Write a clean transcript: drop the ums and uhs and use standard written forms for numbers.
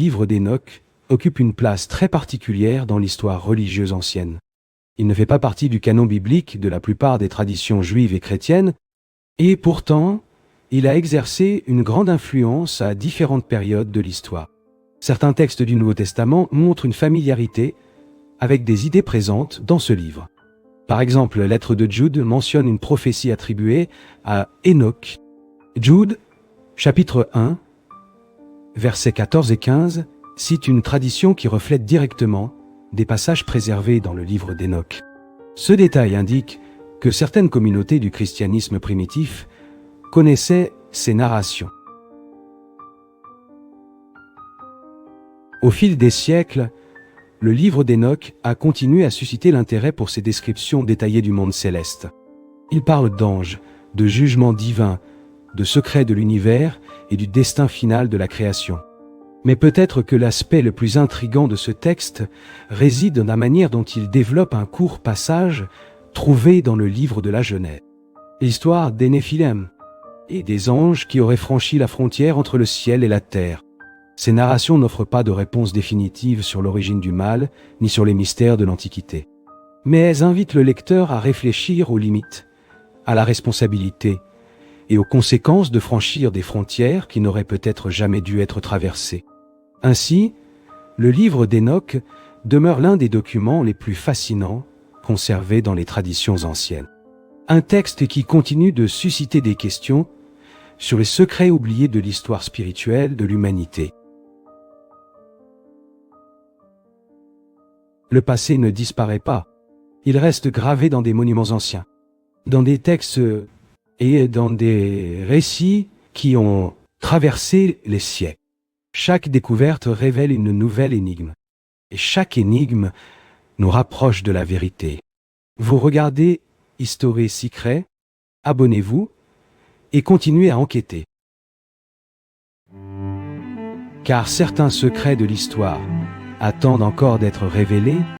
Le livre d'Hénoch occupe une place très particulière dans l'histoire religieuse ancienne. Il ne fait pas partie du canon biblique de la plupart des traditions juives et chrétiennes, et pourtant, il a exercé une grande influence à différentes périodes de l'histoire. Certains textes du Nouveau Testament montrent une familiarité avec des idées présentes dans ce livre. Par exemple, la lettre de Jude mentionne une prophétie attribuée à Hénoch. Jude, chapitre 1, versets 14 et 15, cite une tradition qui reflète directement des passages préservés dans le livre d'Hénoch. Ce détail indique que certaines communautés du christianisme primitif connaissaient ces narrations. Au fil des siècles, le livre d'Hénoch a continué à susciter l'intérêt pour ses descriptions détaillées du monde céleste. Il parle d'anges, de jugements divins, de secrets de l'univers et du destin final de la création. Mais peut-être que l'aspect le plus intrigant de ce texte réside dans la manière dont il développe un court passage trouvé dans le livre de la Genèse. L'histoire des Néphilim et des anges qui auraient franchi la frontière entre le ciel et la terre. Ces narrations n'offrent pas de réponse définitive sur l'origine du mal, ni sur les mystères de l'Antiquité. Mais elles invitent le lecteur à réfléchir aux limites, à la responsabilité et aux conséquences de franchir des frontières qui n'auraient peut-être jamais dû être traversées. Ainsi, le livre d'Hénoch demeure l'un des documents les plus fascinants conservés dans les traditions anciennes. Un texte qui continue de susciter des questions sur les secrets oubliés de l'histoire spirituelle de l'humanité. Le passé ne disparaît pas, il reste gravé dans des monuments anciens, dans des textes et dans des récits qui ont traversé les siècles. Chaque découverte révèle une nouvelle énigme, et chaque énigme nous rapproche de la vérité. Vous regardez History Secret, abonnez-vous et continuez à enquêter. Car certains secrets de l'histoire attendent encore d'être révélés